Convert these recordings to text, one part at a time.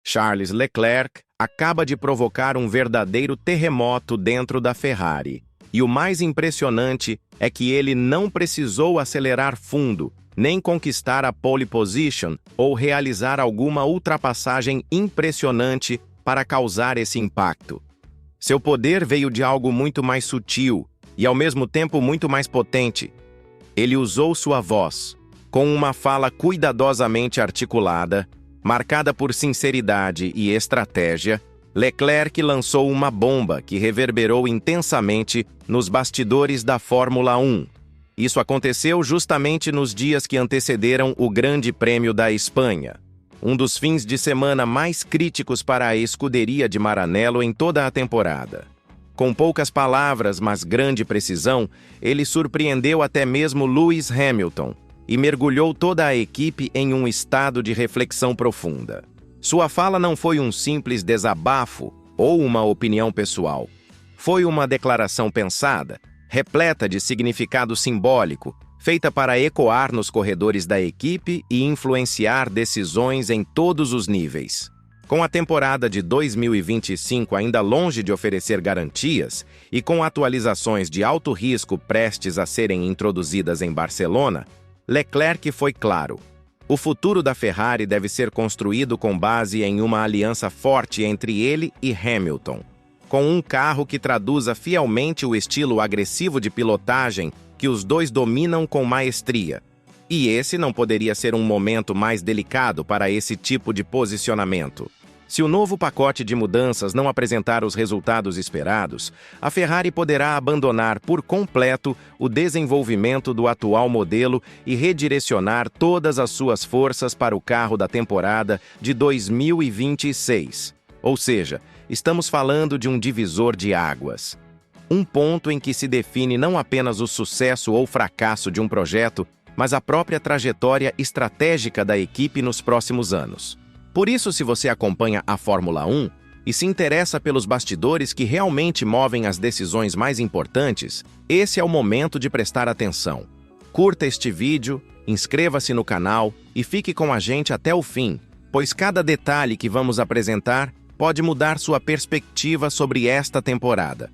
Charles Leclerc acaba de provocar um verdadeiro terremoto dentro da Ferrari. E o mais impressionante é que ele não precisou acelerar fundo, nem conquistar a pole position ou realizar alguma ultrapassagem impressionante para causar esse impacto. Seu poder veio de algo muito mais sutil e, ao mesmo tempo, muito mais potente. Ele usou sua voz, com uma fala cuidadosamente articulada, marcada por sinceridade e estratégia. Leclerc lançou uma bomba que reverberou intensamente nos bastidores da Fórmula 1. Isso aconteceu justamente nos dias que antecederam o Grande Prêmio da Espanha, um dos fins de semana mais críticos para a escuderia de Maranello em toda a temporada. Com poucas palavras, mas grande precisão, ele surpreendeu até mesmo Lewis Hamilton e mergulhou toda a equipe em um estado de reflexão profunda. Sua fala não foi um simples desabafo ou uma opinião pessoal. Foi uma declaração pensada, repleta de significado simbólico, feita para ecoar nos corredores da equipe e influenciar decisões em todos os níveis. Com a temporada de 2025 ainda longe de oferecer garantias e com atualizações de alto risco prestes a serem introduzidas em Barcelona, Leclerc foi claro. O futuro da Ferrari deve ser construído com base em uma aliança forte entre ele e Hamilton, com um carro que traduza fielmente o estilo agressivo de pilotagem que os dois dominam com maestria. E esse não poderia ser um momento mais delicado para esse tipo de posicionamento. Se o novo pacote de mudanças não apresentar os resultados esperados, a Ferrari poderá abandonar por completo o desenvolvimento do atual modelo e redirecionar todas as suas forças para o carro da temporada de 2026. Ou seja, estamos falando de um divisor de águas. Um ponto em que se define não apenas o sucesso ou fracasso de um projeto, mas a própria trajetória estratégica da equipe nos próximos anos. Por isso, se você acompanha a Fórmula 1 e se interessa pelos bastidores que realmente movem as decisões mais importantes, esse é o momento de prestar atenção. Curta este vídeo, inscreva-se no canal e fique com a gente até o fim, pois cada detalhe que vamos apresentar pode mudar sua perspectiva sobre esta temporada.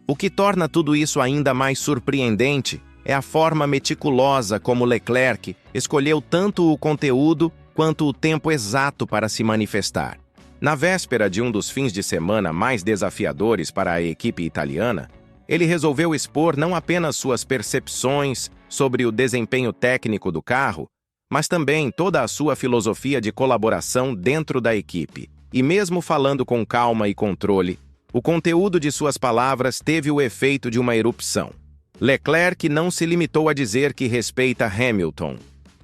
O que torna tudo isso ainda mais surpreendente é a forma meticulosa como Leclerc escolheu tanto o conteúdo quanto o tempo exato para se manifestar. Na véspera de um dos fins de semana mais desafiadores para a equipe italiana, ele resolveu expor não apenas suas percepções sobre o desempenho técnico do carro, mas também toda a sua filosofia de colaboração dentro da equipe. E mesmo falando com calma e controle, o conteúdo de suas palavras teve o efeito de uma erupção. Leclerc não se limitou a dizer que respeita Hamilton.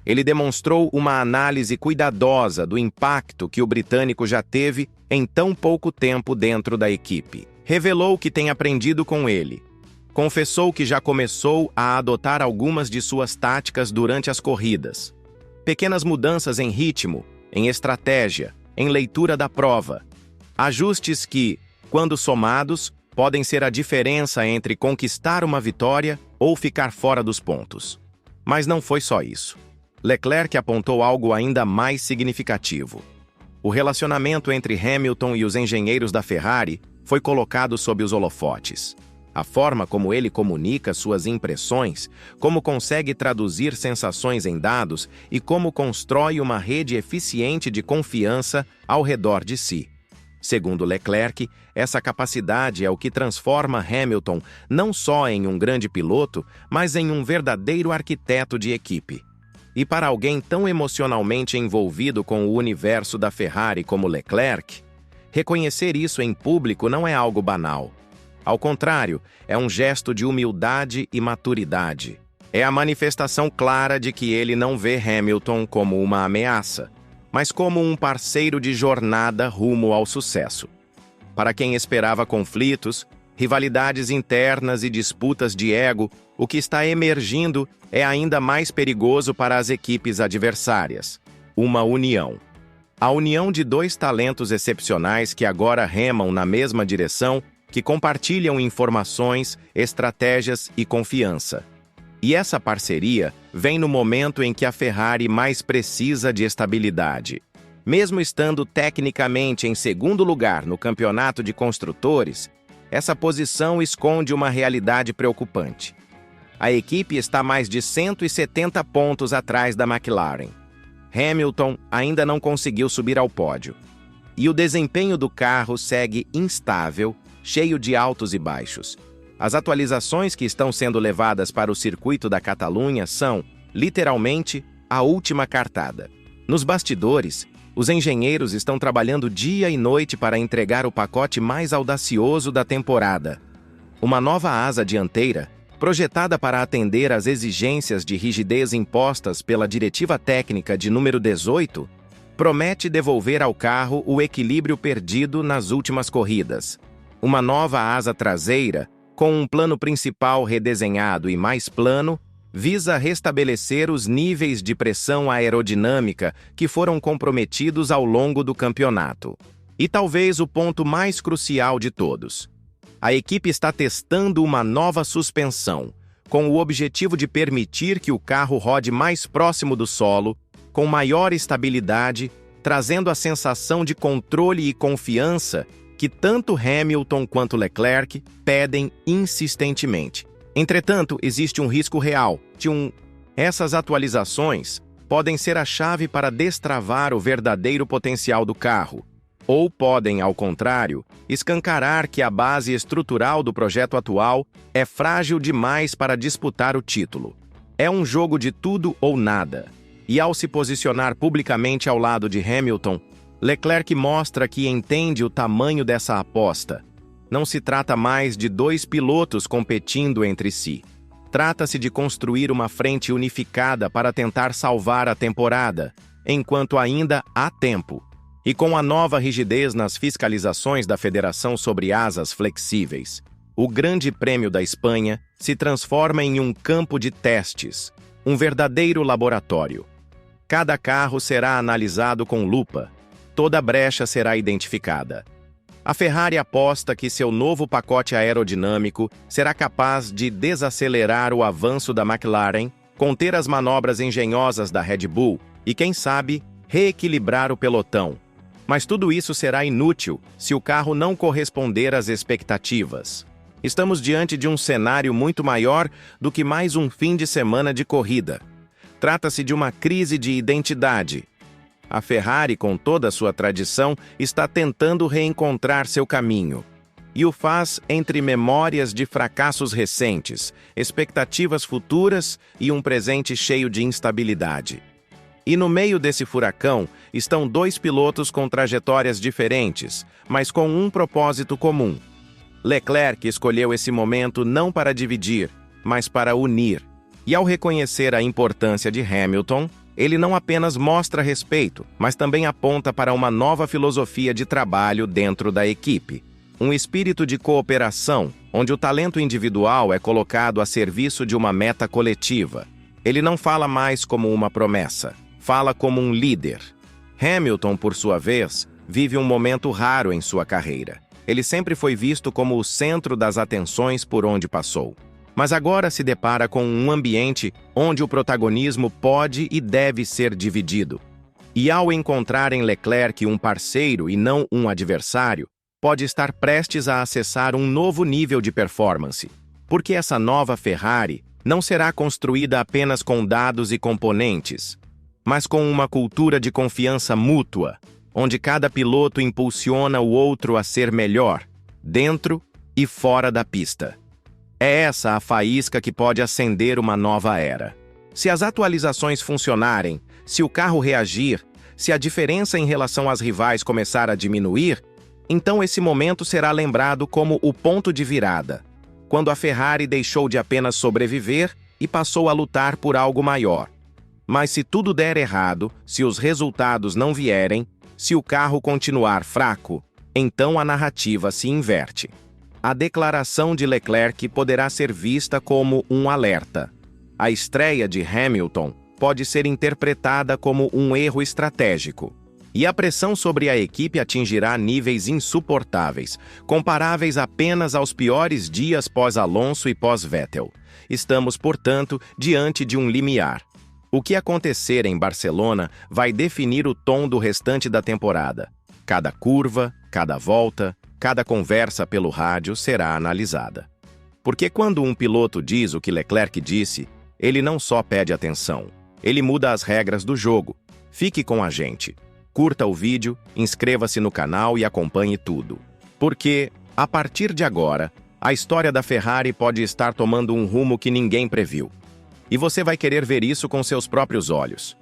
Ele demonstrou uma análise cuidadosa do impacto que o britânico já teve em tão pouco tempo dentro da equipe. Revelou que tem aprendido com ele. Confessou que já começou a adotar algumas de suas táticas durante as corridas. Pequenas mudanças em ritmo, em estratégia, em leitura da prova. Ajustes que, quando somados, podem ser a diferença entre conquistar uma vitória ou ficar fora dos pontos. Mas não foi só isso. Leclerc apontou algo ainda mais significativo. O relacionamento entre Hamilton e os engenheiros da Ferrari foi colocado sob os holofotes. A forma como ele comunica suas impressões, como consegue traduzir sensações em dados e como constrói uma rede eficiente de confiança ao redor de si. Segundo Leclerc, essa capacidade é o que transforma Hamilton não só em um grande piloto, mas em um verdadeiro arquiteto de equipe. E para alguém tão emocionalmente envolvido com o universo da Ferrari como Leclerc, reconhecer isso em público não é algo banal. Ao contrário, é um gesto de humildade e maturidade. É a manifestação clara de que ele não vê Hamilton como uma ameaça, mas como um parceiro de jornada rumo ao sucesso. Para quem esperava conflitos, rivalidades internas e disputas de ego, o que está emergindo é ainda mais perigoso para as equipes adversárias: uma união. A união de dois talentos excepcionais que agora remam na mesma direção, que compartilham informações, estratégias e confiança. E essa parceria vem no momento em que a Ferrari mais precisa de estabilidade. Mesmo estando tecnicamente em segundo lugar no campeonato de construtores, essa posição esconde uma realidade preocupante. A equipe está mais de 170 pontos atrás da McLaren. Hamilton ainda não conseguiu subir ao pódio. E o desempenho do carro segue instável, cheio de altos e baixos. As atualizações que estão sendo levadas para o circuito da Catalunha são, literalmente, a última cartada. Nos bastidores, os engenheiros estão trabalhando dia e noite para entregar o pacote mais audacioso da temporada. Uma nova asa dianteira, projetada para atender às exigências de rigidez impostas pela Diretiva Técnica de número 18, promete devolver ao carro o equilíbrio perdido nas últimas corridas. Uma nova asa traseira, com um plano principal redesenhado e mais plano, visa restabelecer os níveis de pressão aerodinâmica que foram comprometidos ao longo do campeonato. E talvez o ponto mais crucial de todos. A equipe está testando uma nova suspensão, com o objetivo de permitir que o carro rode mais próximo do solo, com maior estabilidade, trazendo a sensação de controle e confiança que tanto Hamilton quanto Leclerc pedem insistentemente. Entretanto, existe um risco real Essas atualizações podem ser a chave para destravar o verdadeiro potencial do carro, ou podem, ao contrário, escancarar que a base estrutural do projeto atual é frágil demais para disputar o título. É um jogo de tudo ou nada. E ao se posicionar publicamente ao lado de Hamilton, Leclerc mostra que entende o tamanho dessa aposta. Não se trata mais de dois pilotos competindo entre si. Trata-se de construir uma frente unificada para tentar salvar a temporada, enquanto ainda há tempo. E com a nova rigidez nas fiscalizações da Federação sobre asas flexíveis, o Grande Prêmio da Espanha se transforma em um campo de testes, um verdadeiro laboratório. Cada carro será analisado com lupa, toda brecha será identificada. A Ferrari aposta que seu novo pacote aerodinâmico será capaz de desacelerar o avanço da McLaren, conter as manobras engenhosas da Red Bull e, quem sabe, reequilibrar o pelotão. Mas tudo isso será inútil se o carro não corresponder às expectativas. Estamos diante de um cenário muito maior do que mais um fim de semana de corrida. Trata-se de uma crise de identidade. A Ferrari, com toda a sua tradição, está tentando reencontrar seu caminho. E o faz entre memórias de fracassos recentes, expectativas futuras e um presente cheio de instabilidade. E no meio desse furacão estão dois pilotos com trajetórias diferentes, mas com um propósito comum. Leclerc escolheu esse momento não para dividir, mas para unir. E ao reconhecer a importância de Hamilton, ele não apenas mostra respeito, mas também aponta para uma nova filosofia de trabalho dentro da equipe. Um espírito de cooperação, onde o talento individual é colocado a serviço de uma meta coletiva. Ele não fala mais como uma promessa, fala como um líder. Hamilton, por sua vez, vive um momento raro em sua carreira. Ele sempre foi visto como o centro das atenções por onde passou. Mas agora se depara com um ambiente onde o protagonismo pode e deve ser dividido. E ao encontrar em Leclerc um parceiro e não um adversário, pode estar prestes a acessar um novo nível de performance. Porque essa nova Ferrari não será construída apenas com dados e componentes, mas com uma cultura de confiança mútua, onde cada piloto impulsiona o outro a ser melhor, dentro e fora da pista. É essa a faísca que pode acender uma nova era. Se as atualizações funcionarem, se o carro reagir, se a diferença em relação às rivais começar a diminuir, então esse momento será lembrado como o ponto de virada, quando a Ferrari deixou de apenas sobreviver e passou a lutar por algo maior. Mas se tudo der errado, se os resultados não vierem, se o carro continuar fraco, então a narrativa se inverte. A declaração de Leclerc poderá ser vista como um alerta. A estreia de Hamilton pode ser interpretada como um erro estratégico. E a pressão sobre a equipe atingirá níveis insuportáveis, comparáveis apenas aos piores dias pós-Alonso e pós-Vettel. Estamos, portanto, diante de um limiar. O que acontecer em Barcelona vai definir o tom do restante da temporada. Cada curva, cada volta, cada conversa pelo rádio será analisada. Porque quando um piloto diz o que Leclerc disse, ele não só pede atenção, ele muda as regras do jogo. Fique com a gente. Curta o vídeo, inscreva-se no canal e acompanhe tudo. Porque, a partir de agora, a história da Ferrari pode estar tomando um rumo que ninguém previu. E você vai querer ver isso com seus próprios olhos.